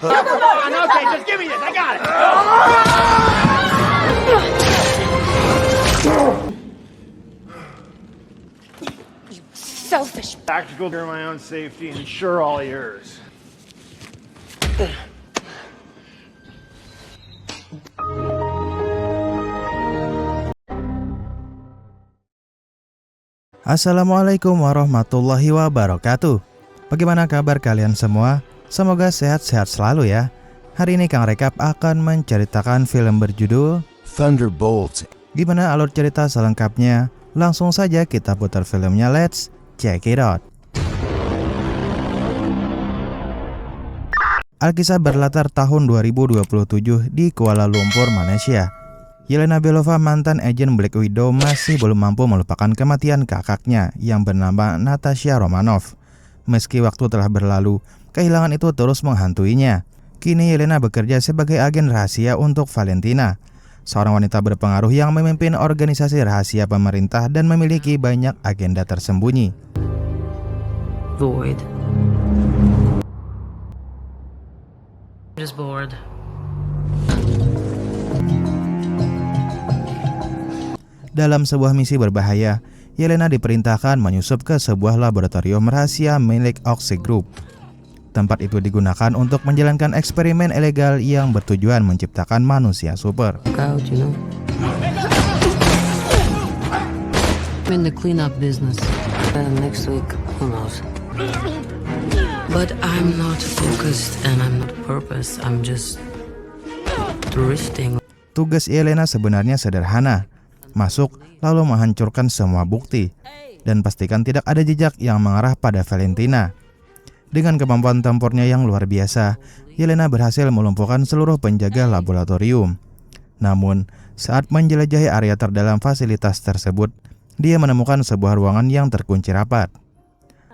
Come on, okay, just give me this. I got it. Selfish. Tactical for my own safety and sure all yours. Assalamualaikum warahmatullahi wabarakatuh. Bagaimana kabar kalian semua? Semoga sehat-sehat selalu ya. Hari ini Kang Rekap akan menceritakan film berjudul Thunderbolt. Gimana alur cerita selengkapnya? Langsung saja kita putar filmnya, let's check it out. Alkisah berlatar tahun 2027 di Kuala Lumpur, Malaysia. Yelena Belova, mantan agen Black Widow, masih belum mampu melupakan kematian kakaknya yang bernama Natasha Romanoff. Meski waktu telah berlalu, kehilangan itu terus menghantuinya. Kini Yelena bekerja sebagai agen rahasia untuk Valentina, seorang wanita berpengaruh yang memimpin organisasi rahasia pemerintah dan memiliki banyak agenda tersembunyi. Void. Just bored. Dalam sebuah misi berbahaya, Yelena diperintahkan menyusup ke sebuah laboratorium rahasia milik Oxy Group. Tempat itu digunakan untuk menjalankan eksperimen ilegal yang bertujuan menciptakan manusia super. Out, you know. I'm in the cleanup business. Next week, who knows? But I'm not focused and I'm not purpose. I'm just drifting. Tugas Yelena sebenarnya sederhana. Masuk lalu menghancurkan semua bukti dan pastikan tidak ada jejak yang mengarah pada Valentina. Dengan kemampuan tempurnya yang luar biasa, Yelena berhasil melumpuhkan seluruh penjaga laboratorium. Namun, saat menjelajahi area terdalam fasilitas tersebut, dia menemukan sebuah ruangan yang terkunci rapat.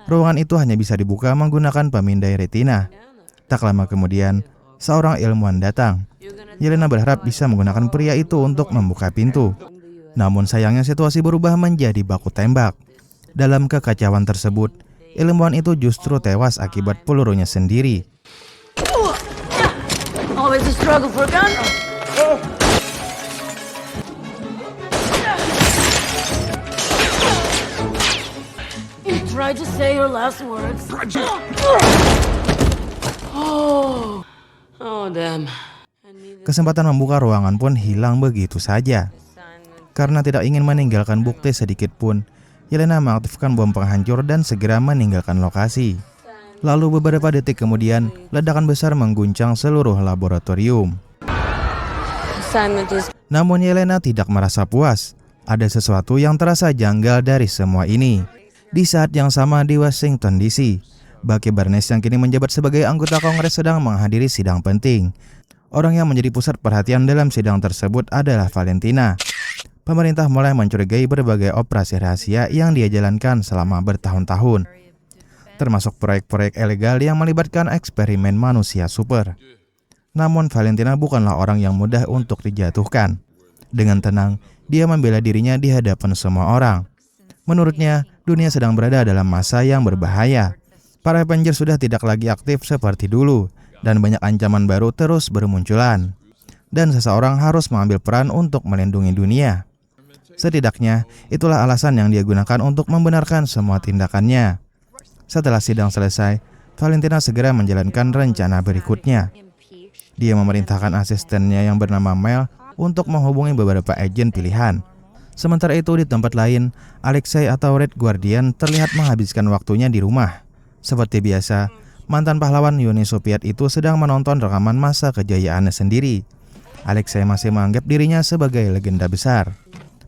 Ruangan itu hanya bisa dibuka menggunakan pemindai retina. Tak lama kemudian, seorang ilmuwan datang. Yelena berharap bisa menggunakan pria itu untuk membuka pintu. Namun sayangnya situasi berubah menjadi baku tembak. Dalam kekacauan tersebut, ilmuwan itu justru tewas akibat pelurunya sendiri. Always a struggle for a gun. Try to say your last words. Oh, damn. Kesempatan membuka ruangan pun hilang begitu saja. Karena tidak ingin meninggalkan bukti sedikit pun, Yelena mengaktifkan bom penghancur dan segera meninggalkan lokasi. Lalu beberapa detik kemudian, ledakan besar mengguncang seluruh laboratorium. Namun Yelena tidak merasa puas. Ada sesuatu yang terasa janggal dari semua ini. Di saat yang sama di Washington DC, Bucky Barnes yang kini menjabat sebagai anggota Kongres sedang menghadiri sidang penting. Orang yang menjadi pusat perhatian dalam sidang tersebut adalah Valentina. Pemerintah mulai mencurigai berbagai operasi rahasia yang dia jalankan selama bertahun-tahun, termasuk proyek-proyek ilegal yang melibatkan eksperimen manusia super. Namun Valentina bukanlah orang yang mudah untuk dijatuhkan. Dengan tenang, dia membela dirinya di hadapan semua orang. Menurutnya, dunia sedang berada dalam masa yang berbahaya. Para Avengers sudah tidak lagi aktif seperti dulu, dan banyak ancaman baru terus bermunculan. Dan seseorang harus mengambil peran untuk melindungi dunia. Setidaknya, itulah alasan yang dia gunakan untuk membenarkan semua tindakannya. Setelah sidang selesai, Valentina segera menjalankan rencana berikutnya. Dia memerintahkan asistennya yang bernama Mel untuk menghubungi beberapa agen pilihan. Sementara itu di tempat lain, Alexei atau Red Guardian terlihat menghabiskan waktunya di rumah. Seperti biasa, mantan pahlawan Uni Soviet itu sedang menonton rekaman masa kejayaannya sendiri. Alexei masih menganggap dirinya sebagai legenda besar.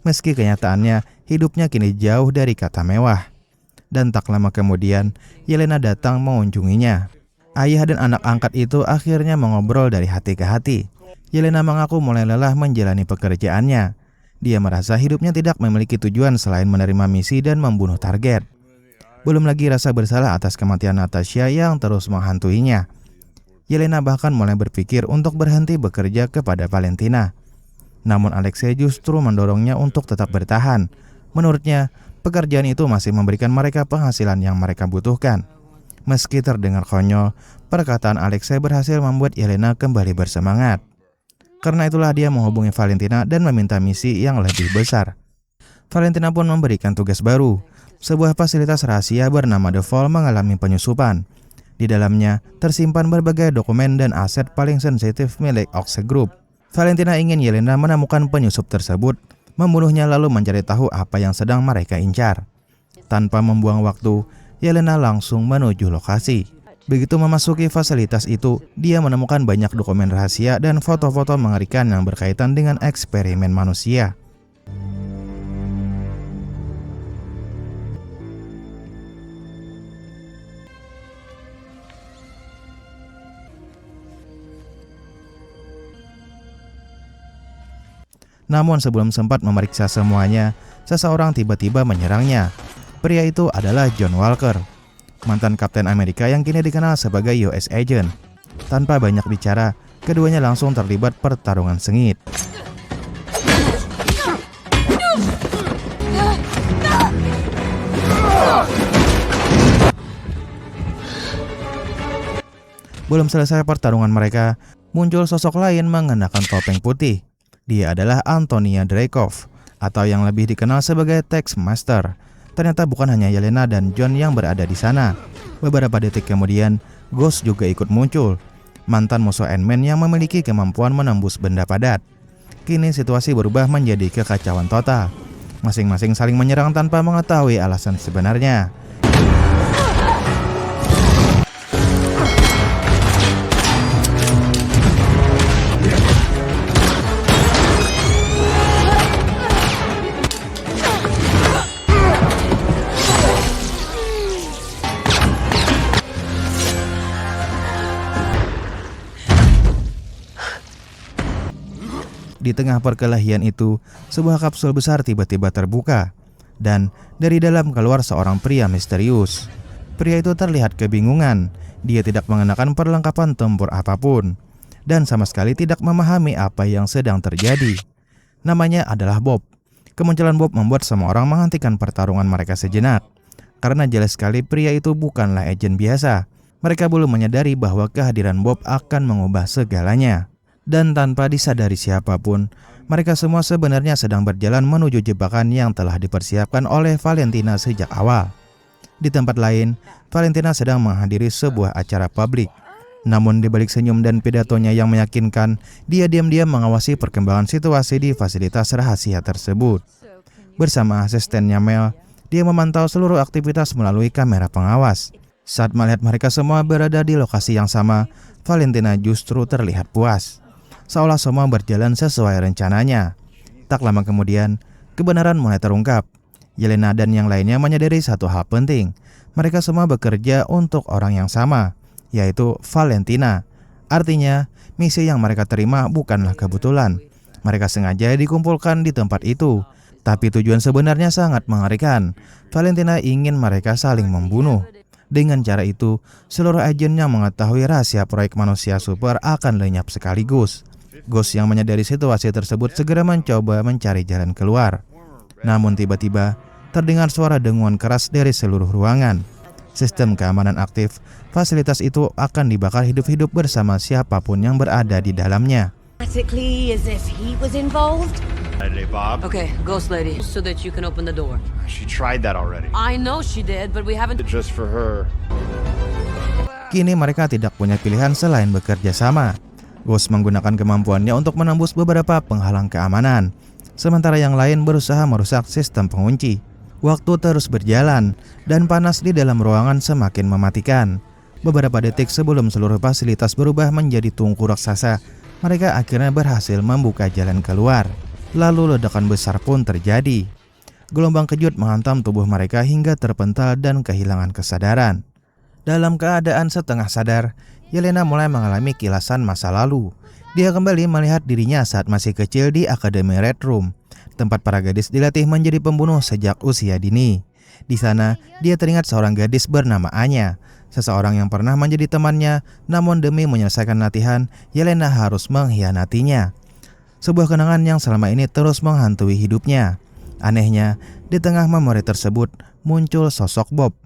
Meski kenyataannya, hidupnya kini jauh dari kata mewah. Dan tak lama kemudian, Yelena datang mengunjunginya. Ayah dan anak angkat itu akhirnya mengobrol dari hati ke hati. Yelena mengaku mulai lelah menjalani pekerjaannya. Dia merasa hidupnya tidak memiliki tujuan selain menerima misi dan membunuh target. Belum lagi rasa bersalah atas kematian Natasha yang terus menghantuinya. Yelena bahkan mulai berpikir untuk berhenti bekerja kepada Valentina. Namun Alexei justru mendorongnya untuk tetap bertahan. Menurutnya, pekerjaan itu masih memberikan mereka penghasilan yang mereka butuhkan. Meski terdengar konyol, perkataan Alexei berhasil membuat Yelena kembali bersemangat. Karena itulah dia menghubungi Valentina dan meminta misi yang lebih besar. Valentina pun memberikan tugas baru. Sebuah fasilitas rahasia bernama The Vault mengalami penyusupan. Di dalamnya tersimpan berbagai dokumen dan aset paling sensitif milik Oxy Group. Valentina ingin Yelena menemukan penyusup tersebut, membunuhnya lalu mencari tahu apa yang sedang mereka incar. Tanpa membuang waktu, Yelena langsung menuju lokasi. Begitu memasuki fasilitas itu, dia menemukan banyak dokumen rahasia dan foto-foto mengerikan yang berkaitan dengan eksperimen manusia. Namun sebelum sempat memeriksa semuanya, seseorang tiba-tiba menyerangnya. Pria itu adalah John Walker, mantan Kapten Amerika yang kini dikenal sebagai US Agent. Tanpa banyak bicara, keduanya langsung terlibat pertarungan sengit. Belum selesai pertarungan mereka, muncul sosok lain mengenakan topeng putih. Dia adalah Antonia Dreykov, atau yang lebih dikenal sebagai Taskmaster. Ternyata bukan hanya Yelena dan John yang berada di sana. Beberapa detik kemudian, Ghost juga ikut muncul, mantan musuh Ant-Man yang memiliki kemampuan menembus benda padat. Kini situasi berubah menjadi kekacauan total. Masing-masing saling menyerang tanpa mengetahui alasan sebenarnya. Di tengah perkelahian itu, sebuah kapsul besar tiba-tiba terbuka, dan dari dalam keluar seorang pria misterius. Pria itu terlihat kebingungan. Dia tidak mengenakan perlengkapan tempur apapun, dan sama sekali tidak memahami apa yang sedang terjadi. Namanya adalah Bob. Kemunculan Bob membuat semua orang menghentikan pertarungan mereka sejenak, karena jelas sekali pria itu bukanlah agen biasa. Mereka belum menyadari bahwa kehadiran Bob akan mengubah segalanya. Dan tanpa disadari siapapun, mereka semua sebenarnya sedang berjalan menuju jebakan yang telah dipersiapkan oleh Valentina sejak awal. Di tempat lain, Valentina sedang menghadiri sebuah acara publik. Namun di balik senyum dan pidatonya yang meyakinkan, dia diam-diam mengawasi perkembangan situasi di fasilitas rahasia tersebut. Bersama asistennya Mel, dia memantau seluruh aktivitas melalui kamera pengawas. Saat melihat mereka semua berada di lokasi yang sama, Valentina justru terlihat puas, seolah semua berjalan sesuai rencananya. Tak lama kemudian, kebenaran mulai terungkap. Yelena dan yang lainnya menyadari satu hal penting. Mereka semua bekerja untuk orang yang sama, yaitu Valentina. Artinya, misi yang mereka terima bukanlah kebetulan. Mereka sengaja dikumpulkan di tempat itu. Tapi tujuan sebenarnya sangat mengerikan. Valentina ingin mereka saling membunuh. Dengan cara itu, seluruh agen yang mengetahui rahasia proyek manusia super akan lenyap sekaligus. Ghost yang menyadari situasi tersebut segera mencoba mencari jalan keluar. Namun tiba-tiba terdengar suara dengungan keras dari seluruh ruangan. Sistem keamanan aktif, fasilitas itu akan dibakar hidup-hidup bersama siapapun yang berada di dalamnya. Practically as if he was involved. Hey, Bob. Okay, Ghost Lady, so that you can open the door. She tried that already. I know she did, but we haven't... Just for her. Kini mereka tidak punya pilihan selain bekerja sama. Ghost menggunakan kemampuannya untuk menembus beberapa penghalang keamanan, sementara yang lain berusaha merusak sistem pengunci. Waktu terus berjalan, dan panas di dalam ruangan semakin mematikan. Beberapa detik sebelum seluruh fasilitas berubah menjadi tungku raksasa, mereka akhirnya berhasil membuka jalan keluar. Lalu ledakan besar pun terjadi. Gelombang kejut menghantam tubuh mereka hingga terpental dan kehilangan kesadaran. Dalam keadaan setengah sadar, Yelena mulai mengalami kilasan masa lalu. Dia kembali melihat dirinya saat masih kecil di Akademi Red Room, tempat para gadis dilatih menjadi pembunuh sejak usia dini. Di sana, dia teringat seorang gadis bernama Anya, seseorang yang pernah menjadi temannya, namun demi menyelesaikan latihan, Yelena harus mengkhianatinya. Sebuah kenangan yang selama ini terus menghantui hidupnya. Anehnya, di tengah memori tersebut muncul sosok Bob.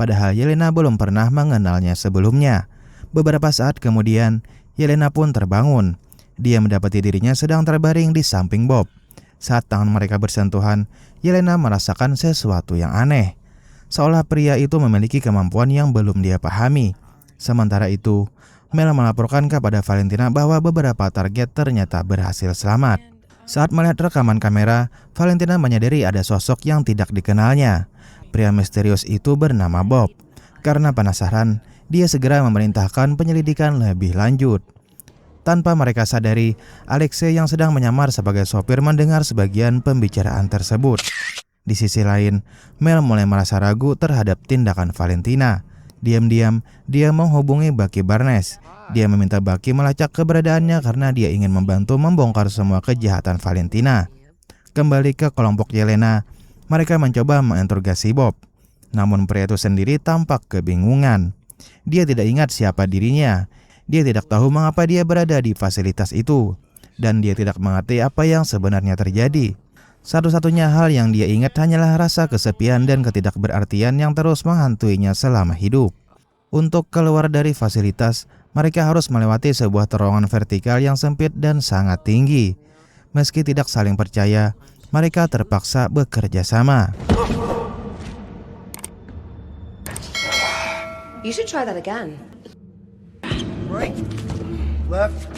padahal Yelena belum pernah mengenalnya sebelumnya. Beberapa saat kemudian, Yelena pun terbangun. Dia mendapati dirinya sedang terbaring di samping Bob. Saat tangan mereka bersentuhan, Yelena merasakan sesuatu yang aneh. Seolah pria itu memiliki kemampuan yang belum dia pahami. Sementara itu, Mel melaporkan kepada Valentina bahwa beberapa target ternyata berhasil selamat. Saat melihat rekaman kamera, Valentina menyadari ada sosok yang tidak dikenalnya. Pria misterius itu bernama Bob. Karena penasaran, dia segera memerintahkan penyelidikan lebih lanjut. Tanpa mereka sadari, Alexei yang sedang menyamar sebagai sopir mendengar sebagian pembicaraan tersebut. Di sisi lain, Mel mulai merasa ragu terhadap tindakan Valentina. Diam-diam, dia menghubungi Bucky Barnes. Dia meminta Bucky melacak keberadaannya karena dia ingin membantu membongkar semua kejahatan Valentina. Kembali ke kelompok Yelena, mereka mencoba menginterogasi Bob. Namun pria itu sendiri tampak kebingungan. Dia tidak ingat siapa dirinya. Dia tidak tahu mengapa dia berada di fasilitas itu. Dan dia tidak mengerti apa yang sebenarnya terjadi. Satu-satunya hal yang dia ingat hanyalah rasa kesepian dan ketidakberartian yang terus menghantuinya selama hidup. Untuk keluar dari fasilitas, mereka harus melewati sebuah terowongan vertikal yang sempit dan sangat tinggi. Meski tidak saling percaya, mereka terpaksa bekerja sama. You should try that again. Right. Left.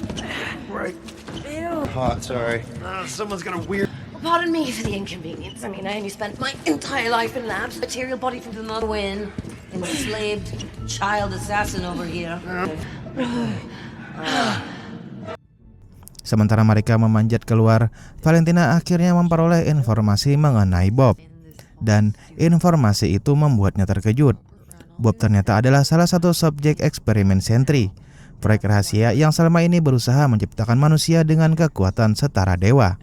Right. Hot, sorry. Someone's got a weird... Pardon me for the inconvenience. I mean, I only spent my entire life in labs. Material body from the mother. Win, enslaved child assassin over here. Sementara mereka memanjat keluar, Valentina akhirnya memperoleh informasi mengenai Bob. Dan informasi itu membuatnya terkejut. Bob ternyata adalah salah satu subjek eksperimen Sentry, proyek rahasia yang selama ini berusaha menciptakan manusia dengan kekuatan setara dewa.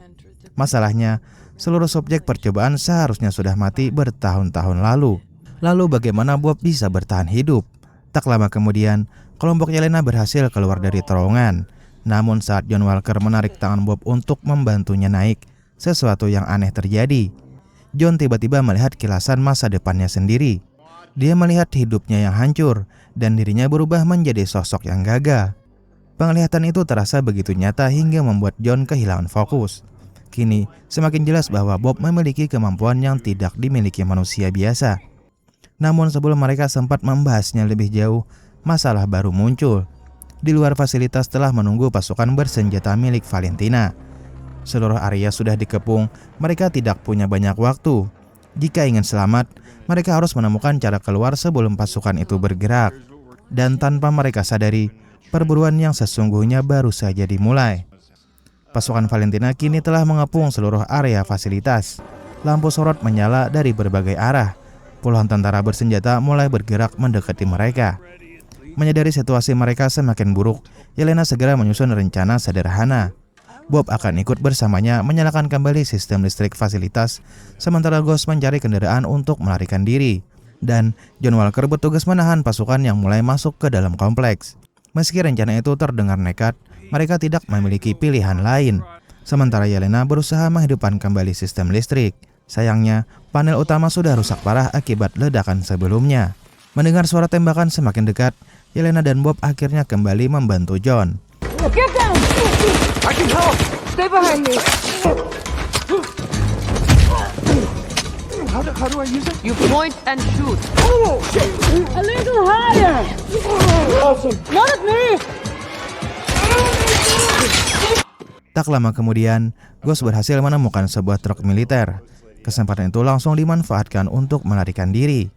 Masalahnya, seluruh subjek percobaan seharusnya sudah mati bertahun-tahun lalu. Lalu bagaimana Bob bisa bertahan hidup? Tak lama kemudian, kelompok Yelena berhasil keluar dari terowongan. Namun saat John Walker menarik tangan Bob untuk membantunya naik, sesuatu yang aneh terjadi. John tiba-tiba melihat kilasan masa depannya sendiri. Dia melihat hidupnya yang hancur dan dirinya berubah menjadi sosok yang gagal. Penglihatan itu terasa begitu nyata hingga membuat John kehilangan fokus. Kini, semakin jelas bahwa Bob memiliki kemampuan yang tidak dimiliki manusia biasa. Namun sebelum mereka sempat membahasnya lebih jauh, masalah baru muncul. Di luar fasilitas telah menunggu pasukan bersenjata milik Valentina. Seluruh area sudah dikepung, mereka tidak punya banyak waktu. Jika ingin selamat, mereka harus menemukan cara keluar sebelum pasukan itu bergerak. Dan tanpa mereka sadari, perburuan yang sesungguhnya baru saja dimulai. Pasukan Valentina kini telah mengepung seluruh area fasilitas. Lampu sorot menyala dari berbagai arah. Puluhan tentara bersenjata mulai bergerak mendekati mereka. Menyadari situasi mereka semakin buruk, Yelena segera menyusun rencana sederhana. Bob akan ikut bersamanya menyalakan kembali sistem listrik fasilitas, sementara Ghost mencari kendaraan untuk melarikan diri. Dan John Walker bertugas menahan pasukan yang mulai masuk ke dalam kompleks. Meski rencana itu terdengar nekat, mereka tidak memiliki pilihan lain. Sementara Yelena berusaha menghidupkan kembali sistem listrik. Sayangnya, panel utama sudah rusak parah akibat ledakan sebelumnya. Mendengar suara tembakan semakin dekat, Yelena dan Bob akhirnya kembali membantu John. Get down! I can help! Stay behind me! How do I use it? You point and shoot. Oh, shit! A little higher! Awesome! Not at me! Tak lama kemudian, Ghost berhasil menemukan sebuah truk militer. Kesempatan itu langsung dimanfaatkan untuk melarikan diri.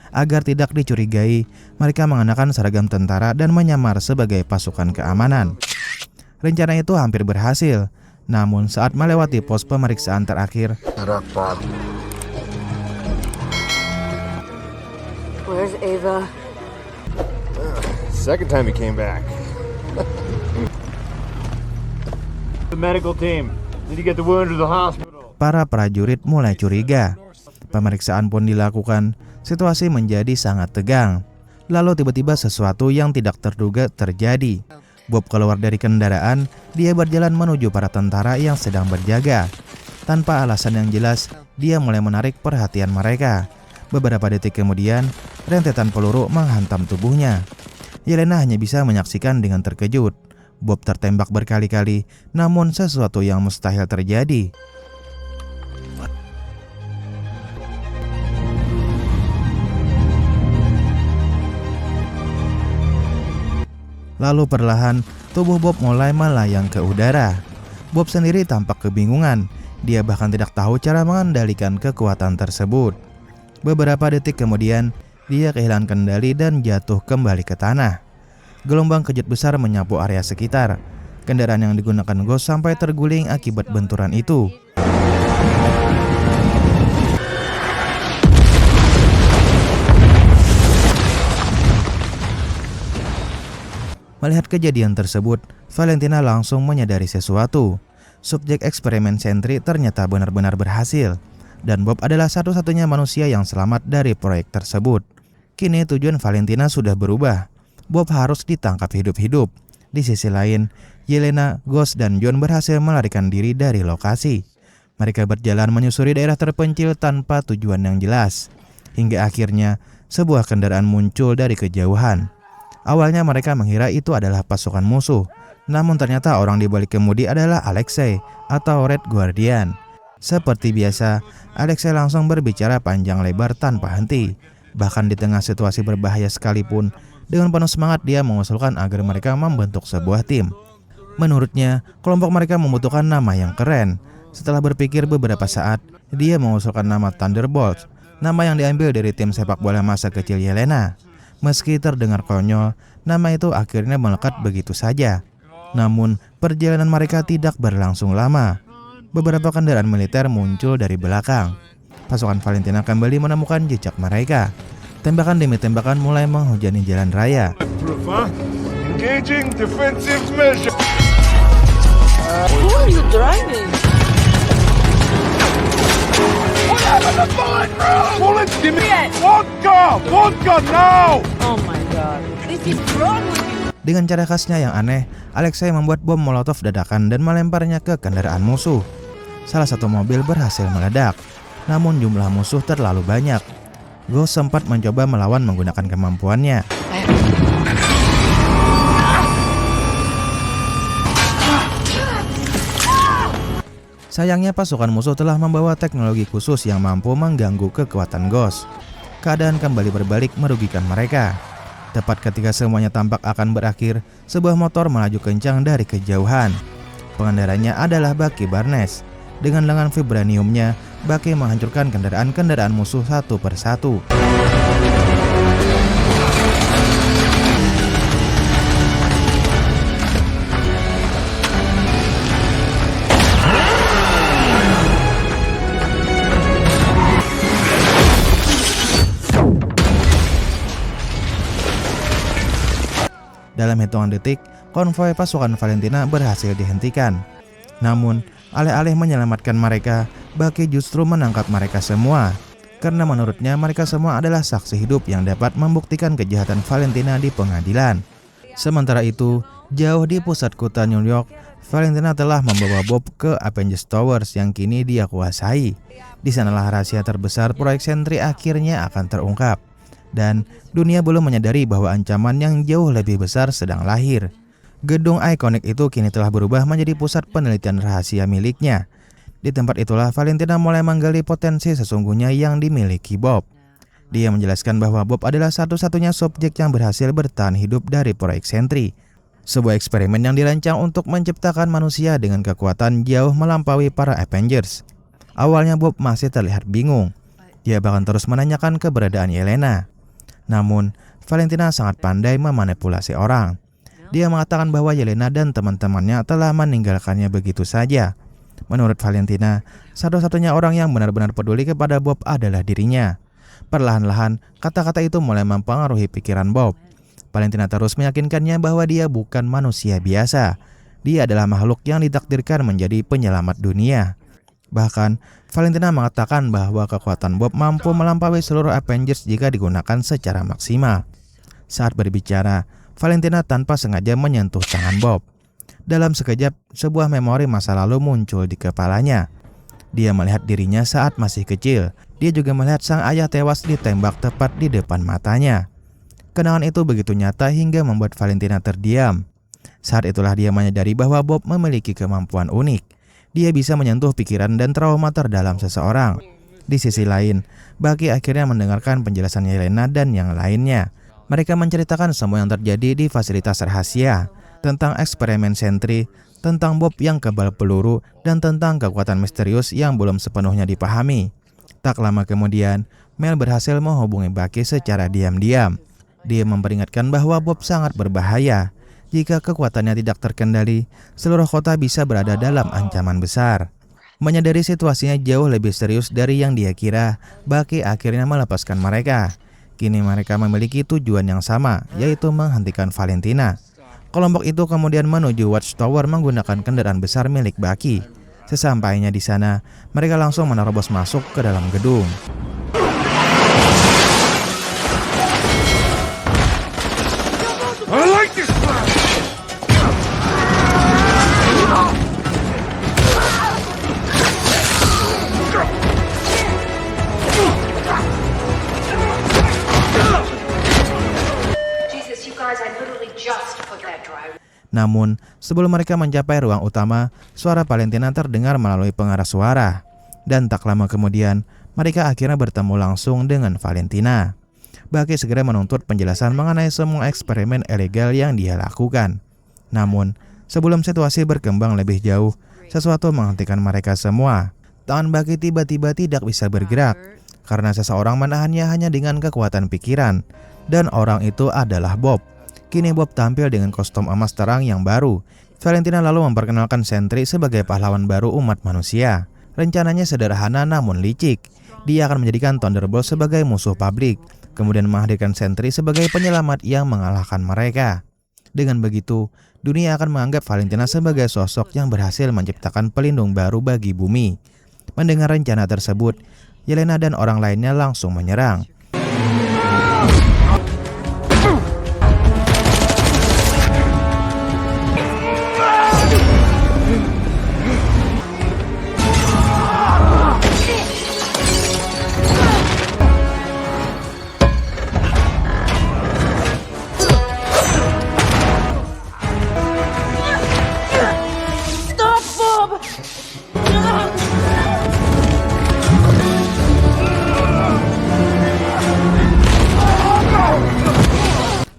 Agar tidak dicurigai, mereka mengenakan seragam tentara dan menyamar sebagai pasukan keamanan. Rencana itu hampir berhasil, namun saat melewati pos pemeriksaan terakhir, Where's Ava? Second time he came back. The medical team. Did you get the wound to the hospital? para prajurit mulai curiga. Pemeriksaan pun dilakukan. Situasi menjadi sangat tegang. Lalu tiba-tiba sesuatu yang tidak terduga terjadi. Bob keluar dari kendaraan, dia berjalan menuju para tentara yang sedang berjaga. Tanpa alasan yang jelas, dia mulai menarik perhatian mereka. Beberapa detik kemudian, rentetan peluru menghantam tubuhnya. Yelena hanya bisa menyaksikan dengan terkejut. Bob tertembak berkali-kali, namun sesuatu yang mustahil terjadi. Lalu perlahan, tubuh Bob mulai melayang ke udara. Bob sendiri tampak kebingungan. Dia bahkan tidak tahu cara mengendalikan kekuatan tersebut. Beberapa detik kemudian, dia kehilangan kendali dan jatuh kembali ke tanah. Gelombang kejut besar menyapu area sekitar. Kendaraan yang digunakan Ghost sampai terguling akibat benturan itu. Melihat kejadian tersebut, Valentina langsung menyadari sesuatu. Subjek eksperimen Sentry ternyata benar-benar berhasil, dan Bob adalah satu-satunya manusia yang selamat dari proyek tersebut. Kini tujuan Valentina sudah berubah. Bob harus ditangkap hidup-hidup. Di sisi lain, Yelena, Ghost, dan John berhasil melarikan diri dari lokasi. Mereka berjalan menyusuri daerah terpencil tanpa tujuan yang jelas. Hingga akhirnya, sebuah kendaraan muncul dari kejauhan. Awalnya mereka mengira itu adalah pasukan musuh. Namun ternyata orang di balik kemudi adalah Alexei atau Red Guardian. Seperti biasa, Alexei langsung berbicara panjang lebar tanpa henti. Bahkan di tengah situasi berbahaya sekalipun, dengan penuh semangat dia mengusulkan agar mereka membentuk sebuah tim. Menurutnya, kelompok mereka membutuhkan nama yang keren. Setelah berpikir beberapa saat, dia mengusulkan nama Thunderbolts, nama yang diambil dari tim sepak bola masa kecil Yelena. Meski terdengar konyol, nama itu akhirnya melekat begitu saja. Namun, perjalanan mereka tidak berlangsung lama. Beberapa kendaraan militer muncul dari belakang. Pasukan Valentina kembali menemukan jejak mereka. Tembakan demi tembakan mulai menghujani jalan raya. Engaging defensive measure. Who are you driving? What happened to bulletproof? Bullets, give me vodka! Vodka now! Oh my god. This is wrong with you. Dengan cara khasnya yang aneh, Alexei membuat bom molotov dadakan dan melemparnya ke kendaraan musuh. Salah satu mobil berhasil meledak, namun jumlah musuh terlalu banyak. Ghost sempat mencoba melawan menggunakan kemampuannya. Sayangnya pasukan musuh telah membawa teknologi khusus yang mampu mengganggu kekuatan Ghost. Keadaan kembali berbalik merugikan mereka. Tepat ketika semuanya tampak akan berakhir, sebuah motor melaju kencang dari kejauhan. Pengendaranya adalah Bucky Barnes. Dengan lengan vibraniumnya, Bucky menghancurkan kendaraan-kendaraan musuh satu persatu. Dalam hitungan detik, konvoi pasukan Valentina berhasil dihentikan. Namun, alih-alih menyelamatkan mereka, Bucky justru menangkap mereka semua. Karena menurutnya mereka semua adalah saksi hidup yang dapat membuktikan kejahatan Valentina di pengadilan. Sementara itu, jauh di pusat kota New York, Valentina telah membawa Bob ke Avengers Towers yang kini dia kuasai. Di sanalah rahasia terbesar proyek Sentry akhirnya akan terungkap. Dan dunia belum menyadari bahwa ancaman yang jauh lebih besar sedang lahir. Gedung ikonik itu kini telah berubah menjadi pusat penelitian rahasia miliknya. Di tempat itulah Valentina mulai menggali potensi sesungguhnya yang dimiliki Bob. Dia menjelaskan bahwa Bob adalah satu-satunya subjek yang berhasil bertahan hidup dari proyek Sentry. Sebuah eksperimen yang dirancang untuk menciptakan manusia dengan kekuatan jauh melampaui para Avengers. Awalnya Bob masih terlihat bingung. Dia bahkan terus menanyakan keberadaan Yelena. Namun, Valentina sangat pandai memanipulasi orang. Dia mengatakan bahwa Yelena dan teman-temannya telah meninggalkannya begitu saja. Menurut Valentina, satu-satunya orang yang benar-benar peduli kepada Bob adalah dirinya. Perlahan-lahan, kata-kata itu mulai mempengaruhi pikiran Bob. Valentina terus meyakinkannya bahwa dia bukan manusia biasa. Dia adalah makhluk yang ditakdirkan menjadi penyelamat dunia. Bahkan, Valentina mengatakan bahwa kekuatan Bob mampu melampaui seluruh Avengers jika digunakan secara maksimal. Saat berbicara, Valentina tanpa sengaja menyentuh tangan Bob. Dalam sekejap, sebuah memori masa lalu muncul di kepalanya. Dia melihat dirinya saat masih kecil. Dia juga melihat sang ayah tewas ditembak tepat di depan matanya. Kenangan itu begitu nyata hingga membuat Valentina terdiam. Saat itulah dia menyadari bahwa Bob memiliki kemampuan unik. Dia bisa menyentuh pikiran dan trauma terdalam seseorang. Di sisi lain, Bucky akhirnya mendengarkan penjelasan Yelena dan yang lainnya. Mereka menceritakan semua yang terjadi di fasilitas rahasia, tentang eksperimen Sentry, tentang Bob yang kebal peluru, dan tentang kekuatan misterius yang belum sepenuhnya dipahami. Tak lama kemudian, Mel berhasil menghubungi Bucky secara diam-diam. Dia memperingatkan bahwa Bob sangat berbahaya. Jika kekuatannya tidak terkendali, seluruh kota bisa berada dalam ancaman besar. Menyadari situasinya jauh lebih serius dari yang dia kira, Bucky akhirnya melepaskan mereka. Kini mereka memiliki tujuan yang sama, yaitu menghentikan Valentina. Kelompok itu kemudian menuju Watchtower menggunakan kendaraan besar milik Bucky. Sesampainya di sana, mereka langsung menerobos masuk ke dalam gedung. I like this plan! Jesus, you guys, I literally just put that drive. Namun, sebelum mereka mencapai ruang utama, suara Valentina terdengar melalui pengeras suara. Dan tak lama kemudian, mereka akhirnya bertemu langsung dengan Valentina. Bucky segera menuntut penjelasan mengenai semua eksperimen ilegal yang dia lakukan. Namun, sebelum situasi berkembang lebih jauh, sesuatu menghentikan mereka semua. Tangan Bucky tiba-tiba tidak bisa bergerak, karena seseorang menahannya hanya dengan kekuatan pikiran. Dan orang itu adalah Bob. Kini Bob tampil dengan kostum emas terang yang baru. Valentina lalu memperkenalkan Sentry sebagai pahlawan baru umat manusia. Rencananya sederhana namun licik. Dia akan menjadikan Thunderbolt sebagai musuh publik, kemudian menghadirkan Sentry sebagai penyelamat yang mengalahkan mereka. Dengan begitu, dunia akan menganggap Valentina sebagai sosok yang berhasil menciptakan pelindung baru bagi bumi. Mendengar rencana tersebut, Yelena dan orang lainnya langsung menyerang.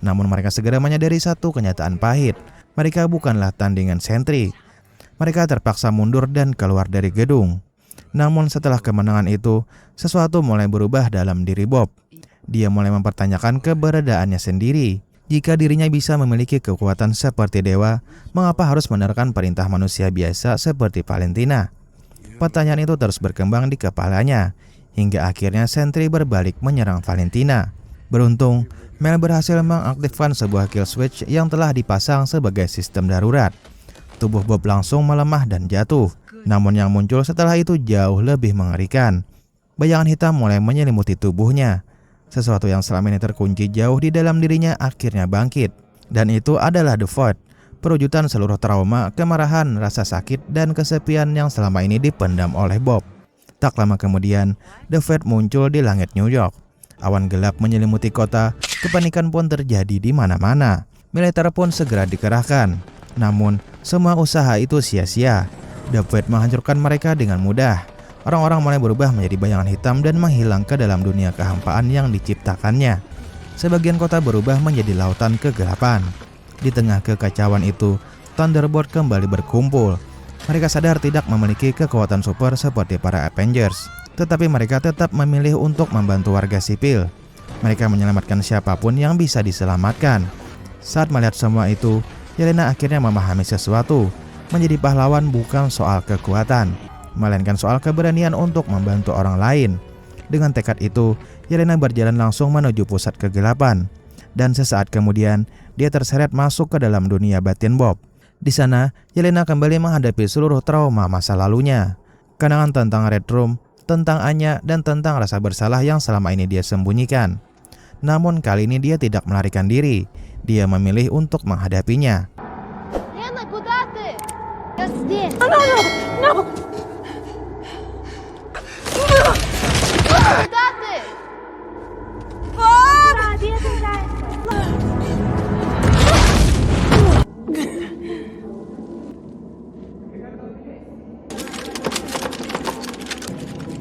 Namun mereka segera menyadari satu kenyataan pahit. Mereka bukanlah tandingan Sentry. Mereka terpaksa mundur dan keluar dari gedung. Namun setelah kemenangan itu, sesuatu mulai berubah dalam diri Bob. Dia mulai mempertanyakan keberadaannya sendiri. Jika dirinya bisa memiliki kekuatan seperti dewa, mengapa harus menerapkan perintah manusia biasa seperti Valentina? Pertanyaan itu terus berkembang di kepalanya, hingga akhirnya Sentry berbalik menyerang Valentina. Beruntung, Mel berhasil mengaktifkan sebuah kill switch yang telah dipasang sebagai sistem darurat. Tubuh Bob langsung melemah dan jatuh. Namun yang muncul setelah itu jauh lebih mengerikan. Bayangan hitam mulai menyelimuti tubuhnya. Sesuatu yang selama ini terkunci jauh di dalam dirinya akhirnya bangkit. Dan itu adalah The Void, perwujudan seluruh trauma, kemarahan, rasa sakit, dan kesepian yang selama ini dipendam oleh Bob. Tak lama kemudian, The Void muncul di langit New York. Awan gelap menyelimuti kota, kepanikan pun terjadi di mana-mana. Militer pun segera dikerahkan. Namun, semua usaha itu sia-sia. The Void menghancurkan mereka dengan mudah. Orang-orang mulai berubah menjadi bayangan hitam dan menghilang ke dalam dunia kehampaan yang diciptakannya. Sebagian kota berubah menjadi lautan kegelapan. Di tengah kekacauan itu, Thunderbolt kembali berkumpul. Mereka sadar tidak memiliki kekuatan super seperti para Avengers. Tetapi mereka tetap memilih untuk membantu warga sipil. Mereka menyelamatkan siapapun yang bisa diselamatkan. Saat melihat semua itu, Yelena akhirnya memahami sesuatu. Menjadi pahlawan bukan soal kekuatan, melainkan soal keberanian untuk membantu orang lain. Dengan tekad itu, Yelena berjalan langsung menuju pusat kegelapan. Dan sesaat kemudian, dia terseret masuk ke dalam dunia batin Bob. Di sana, Yelena kembali menghadapi seluruh trauma masa lalunya. Kenangan tentang Red Room, tentang Anya, dan tentang rasa bersalah yang selama ini dia sembunyikan. Namun kali ini dia tidak melarikan diri. Dia memilih untuk menghadapinya. Lena, куда ты? Я здесь. No. got this! Fuck! Dia tidak.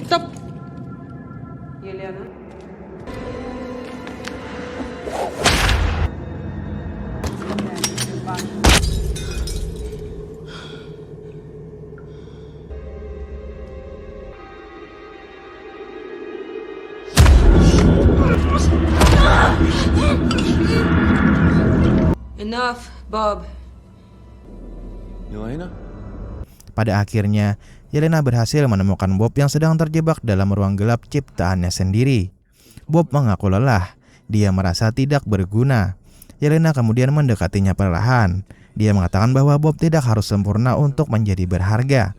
Stop. Yelena. Enough, Bob. Yelena? Pada akhirnya, Yelena berhasil menemukan Bob yang sedang terjebak dalam ruang gelap ciptaannya sendiri. Bob mengaku lelah, dia merasa tidak berguna. Yelena kemudian mendekatinya perlahan. Dia mengatakan bahwa Bob tidak harus sempurna untuk menjadi berharga.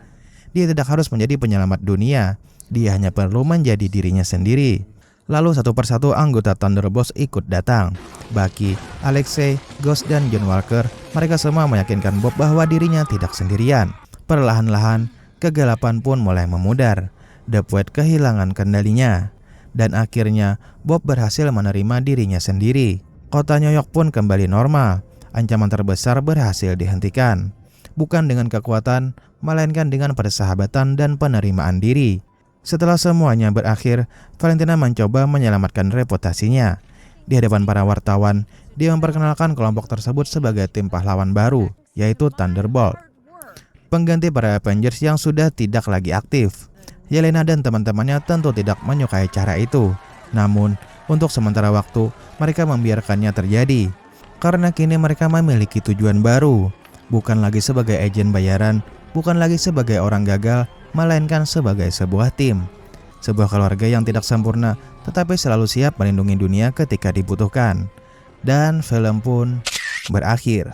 Dia tidak harus menjadi penyelamat dunia, dia hanya perlu menjadi dirinya sendiri. Lalu satu persatu anggota Thunderbolts ikut datang. Bucky, Alexei, Ghost, dan John Walker, mereka semua meyakinkan Bob bahwa dirinya tidak sendirian. Perlahan-lahan, kegelapan pun mulai memudar. Deadpool kehilangan kendalinya. Dan akhirnya, Bob berhasil menerima dirinya sendiri. Kota New York pun kembali normal. Ancaman terbesar berhasil dihentikan. Bukan dengan kekuatan, melainkan dengan persahabatan dan penerimaan diri. Setelah semuanya berakhir, Valentina mencoba menyelamatkan reputasinya. Di hadapan para wartawan, dia memperkenalkan kelompok tersebut sebagai tim pahlawan baru, yaitu Thunderbolt, pengganti para Avengers yang sudah tidak lagi aktif. Yelena dan teman-temannya tentu tidak menyukai cara itu. Namun, untuk sementara waktu, mereka membiarkannya terjadi. Karena kini mereka memiliki tujuan baru. Bukan lagi sebagai agen bayaran, bukan lagi sebagai orang gagal, melainkan sebagai sebuah tim. Sebuah keluarga yang tidak sempurna, tetapi selalu siap melindungi dunia ketika dibutuhkan. Dan film pun berakhir.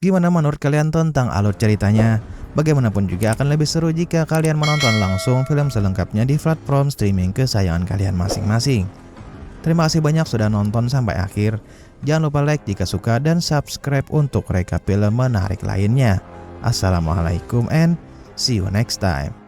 Gimana menurut kalian tentang alur ceritanya? Bagaimanapun juga akan lebih seru jika kalian menonton langsung film selengkapnya di platform streaming kesayangan kalian masing-masing. Terima kasih banyak sudah nonton sampai akhir. Jangan lupa like jika suka dan subscribe untuk recap film menarik lainnya. Assalamualaikum and see you next time.